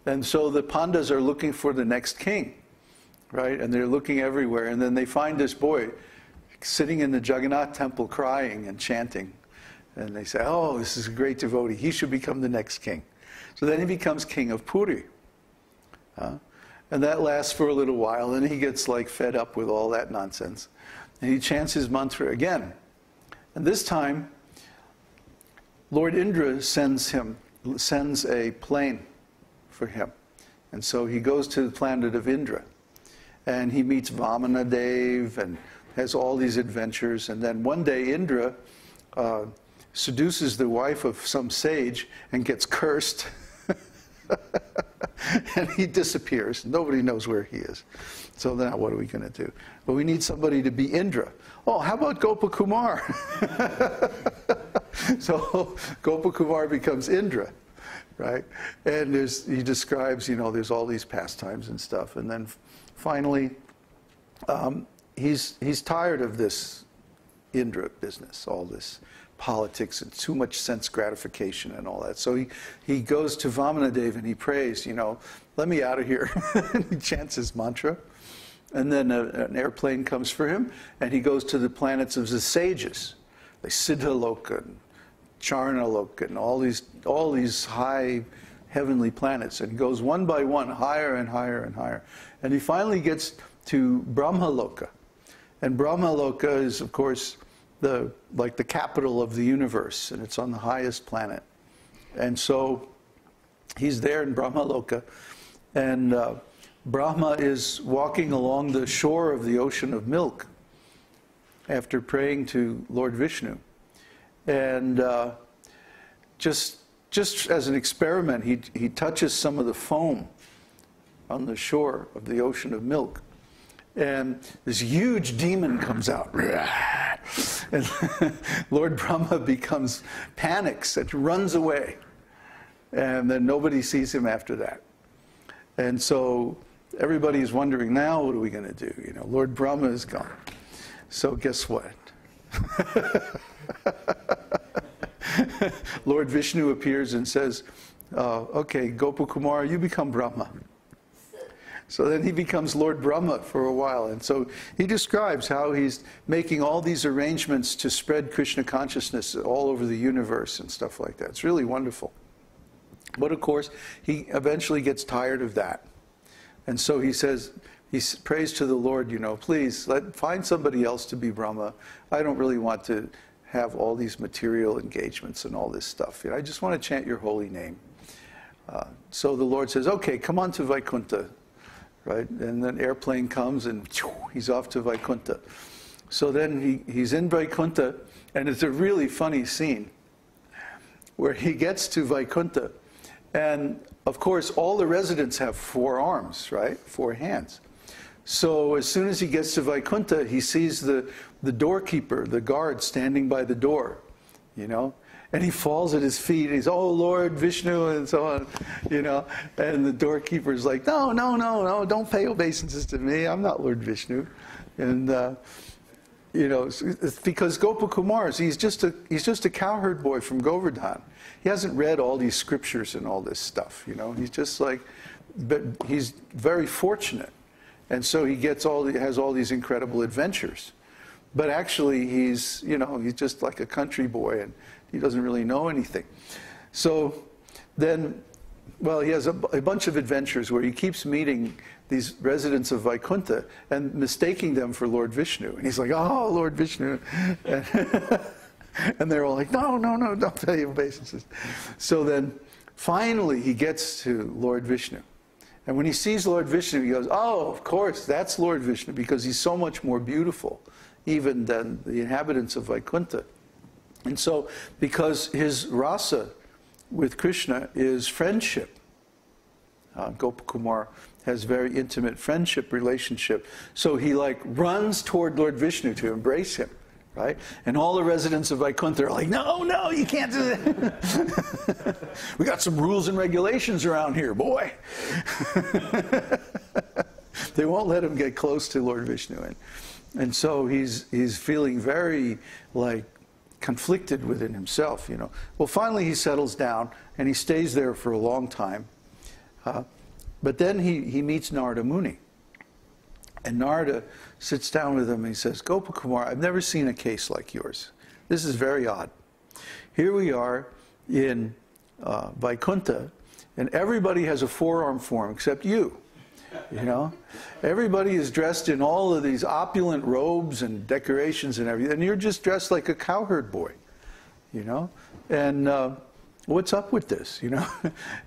And so the Pandas are looking for the next king, right? And they're looking everywhere. And then they find this boy sitting in the Jagannath temple crying and chanting. And they say, oh, this is a great devotee. He should become the next king. So then he becomes king of Puri. And that lasts for a little while. And he gets like fed up with all that nonsense. And he chants his mantra again. And this time, Lord Indra sends a plane for him. And so he goes to the planet of Indra. And he meets Vamanadev and has all these adventures. And then one day Indra seduces the wife of some sage and gets cursed. And he disappears. Nobody knows where he is. So now what are we going to do? Well, we need somebody to be Indra. Oh, how about Gopakumar? So Gopakumar becomes Indra, right? And he describes, there's all these pastimes and stuff. And then finally, he's tired of this Indra business, all this politics and too much sense gratification and all that. So he goes to Vamanadev and he prays, let me out of here. And he chants his mantra. And then an airplane comes for him, and he goes to the planets of the sages, like Siddhaloka and Charnaloka and all these high heavenly planets. And he goes one by one, higher and higher and higher. And he finally gets to Brahmaloka. And Brahmaloka is, of course, the capital of the universe, and it's on the highest planet. And so he's there in Brahmaloka, and Brahma is walking along the shore of the ocean of milk after praying to Lord Vishnu. And just as an experiment, he touches some of the foam on the shore of the ocean of milk. And this huge demon comes out. And Lord Brahma panics and runs away. And then nobody sees him after that. And so everybody's wondering, now what are we going to do? Lord Brahma is gone. So guess what? Lord Vishnu appears and says, okay, Gopakumar, you become Brahma. So then he becomes Lord Brahma for a while. And so he describes how he's making all these arrangements to spread Krishna consciousness all over the universe and stuff like that. It's really wonderful. But of course, he eventually gets tired of that. And so he says, he prays to the Lord, please find somebody else to be Brahma. I don't really want to have all these material engagements and all this stuff. I just want to chant your holy name. So the Lord says, okay, come on to Vaikuntha. Right? And then airplane comes and he's off to Vaikuntha. So then he's in Vaikuntha, and it's a really funny scene where he gets to Vaikuntha. And of course, all the residents have 4 arms, right? 4 hands. So as soon as he gets to Vaikuntha, he sees the doorkeeper, the guard standing by the door, And he falls at his feet. He's, oh, Lord Vishnu, and so on, And the doorkeeper's like, no, don't pay obeisances to me. I'm not Lord Vishnu. And, it's because Gopakumar, he's just a cowherd boy from Govardhan. He hasn't read all these scriptures and all this stuff, He's just but he's very fortunate. And so he has all these incredible adventures. But actually, he's just like a country boy, and he doesn't really know anything. So then, well, he has a bunch of adventures where he keeps meeting these residents of Vaikuntha and mistaking them for Lord Vishnu. And he's like, oh, Lord Vishnu. And they're all like, no, don't pay obeisances. So then, finally, he gets to Lord Vishnu. And when he sees Lord Vishnu, he goes, oh, of course, that's Lord Vishnu, because he's so much more beautiful even than the inhabitants of Vaikuntha. And so, because his rasa with Krishna is friendship, Gopakumar has very intimate friendship relationship. So he runs toward Lord Vishnu to embrace him, right? And all the residents of Vaikuntha are like, no, you can't do that. We got some rules and regulations around here, boy. They won't let him get close to Lord Vishnu. And so he's feeling very conflicted within himself, Well, finally he settles down and he stays there for a long time. But then he meets Narada Muni. And Narada sits down with him and he says, Gopakumar, I've never seen a case like yours. This is very odd. Here we are in Vaikuntha, and everybody has a four-arm form except you. You know? Everybody is dressed in all of these opulent robes and decorations and everything, and you're just dressed like a cowherd boy. You know? And what's up with this? You know?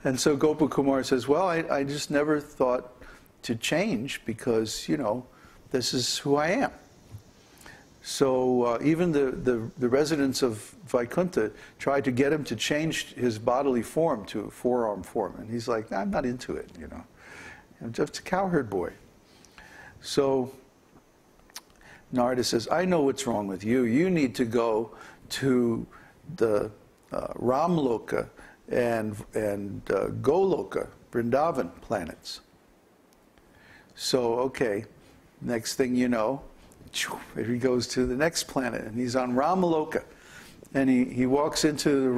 And so Gopakumar says, well, I just never thought to change because, you know, this is who I am. So even the residents of Vaikuntha tried to get him to change his bodily form to a four-arm form. And he's like, nah, I'm not into it, you know. I'm just a cowherd boy. So Narada says, I know what's wrong with you. You need to go to the Ramloka and Goloka, Vrindavan planets. So, okay, next thing you know, he goes to the next planet, and he's on Ramaloka. And he walks into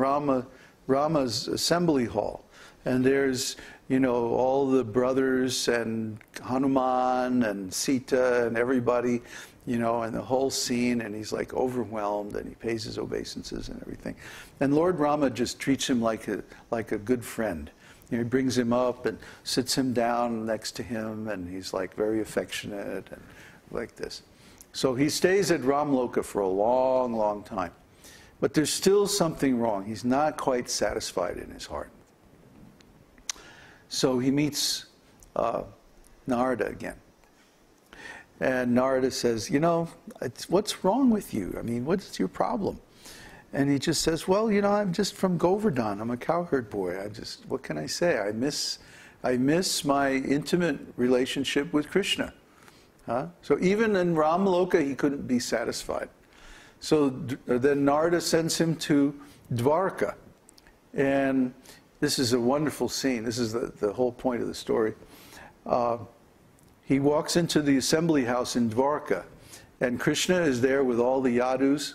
Rama's assembly hall, and there's, you know, all the brothers and Hanuman and Sita and everybody, you know, and the whole scene, and he's like overwhelmed, and he pays his obeisances and everything. And Lord Rama just treats him like a good friend. You know, he brings him up and sits him down next to him, and he's like very affectionate and like this. So he stays at Ramloka for a long, long time. But there's still something wrong. He's not quite satisfied in his heart. So he meets Narada again. And Narada says, you know, what's wrong with you? I mean, what's your problem? And he just says, well, you know, I'm just from Govardhan. I'm a cowherd boy. What can I say? I miss my intimate relationship with Krishna. So even in Ramloka, he couldn't be satisfied. So then Narada sends him to Dvarka. And this is a wonderful scene. This is the whole point of the story. He walks into the assembly house in Dvarka, and Krishna is there with all the yadus.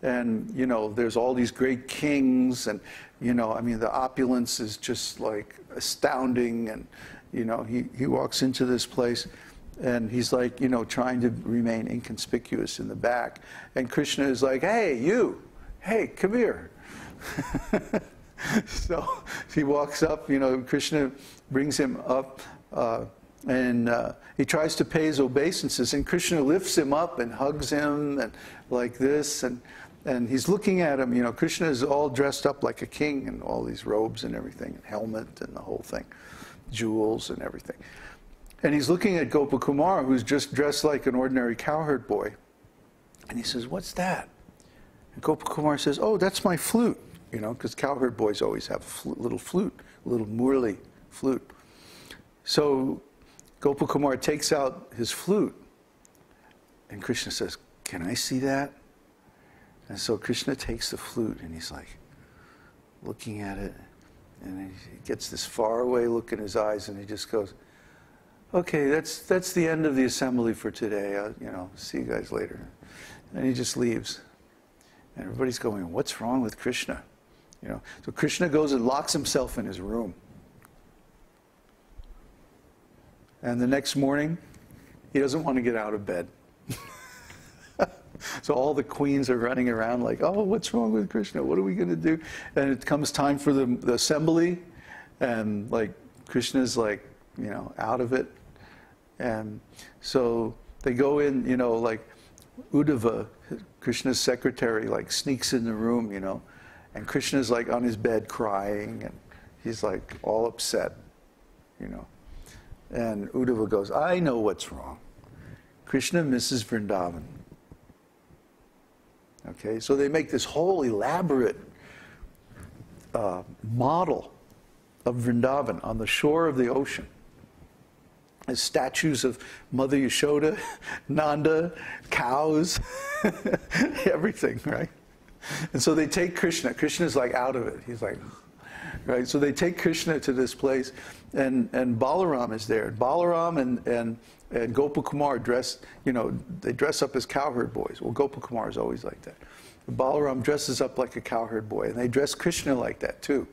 And, you know, there's all these great kings, and, you know, I mean, the opulence is just like astounding. And, you know, he walks into this place, and he's like, you know, trying to remain inconspicuous in the back. And Krishna is like, hey, come here. So he walks up, you know, Krishna brings him up, and he tries to pay his obeisances, and Krishna lifts him up and hugs him, and like this, and he's looking at him. You know, Krishna is all dressed up like a king, and all these robes and everything, and helmet and the whole thing, jewels and everything. And he's looking at Gopakumar, who's just dressed like an ordinary cowherd boy. And he says, what's that? And Gopakumar says, oh, that's my flute. You know, because cowherd boys always have a little flute, a little murli flute. So Gopakumar takes out his flute, and Krishna says, can I see that? And so Krishna takes the flute, and he's like looking at it, and he gets this faraway look in his eyes, and he just goes, okay, that's the end of the assembly for today. You know, see you guys later. And he just leaves. And everybody's going, what's wrong with Krishna? You know, so Krishna goes and locks himself in his room. And the next morning, he doesn't want to get out of bed. So all the queens are running around like, oh, what's wrong with Krishna? What are we going to do? And it comes time for the assembly, and like Krishna's like, you know, out of it. And so they go in, you know, like Uddhava, Krishna's secretary, like sneaks in the room, you know, and Krishna's like on his bed crying, and he's like all upset, you know. And Uddhava goes, I know what's wrong. Krishna misses Vrindavan. Okay, so they make this whole elaborate model of Vrindavan on the shore of the ocean. There's statues of Mother Yashoda, Nanda, cows, everything, right? And so they take Krishna. Krishna's like out of it. He's like, right? So they take Krishna to this place, and Balaram is there. Balaram and Gopakumar dress, you know, they dress up as cowherd boys. Well, Gopakumar is always like that. Balaram dresses up like a cowherd boy, and they dress Krishna like that too.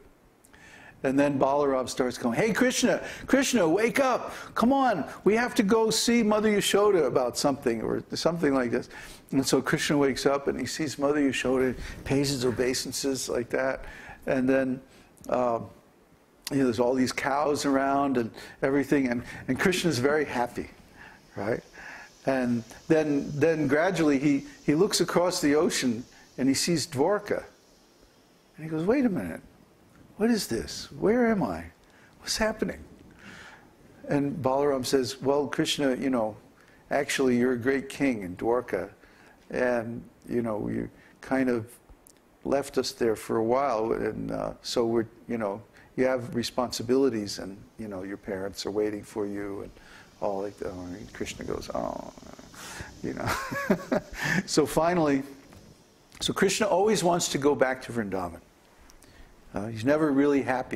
And then Balaram starts going, hey, Krishna, Krishna, wake up. Come on, we have to go see Mother Yashoda about something, or something like this. And so Krishna wakes up and he sees Mother Yashoda, pays his obeisances like that. And then there's all these cows around and everything. And Krishna's very happy, right? And then gradually he looks across the ocean and he sees Dwarka. And he goes, wait a minute. What is this? Where am I? What's happening? And Balaram says, well, Krishna, actually you're a great king in Dwarka. And, you kind of left us there for a while. And so we're, you have responsibilities and, your parents are waiting for you and all like that. And Krishna goes, oh, So finally, Krishna always wants to go back to Vrindavan. He's never really happy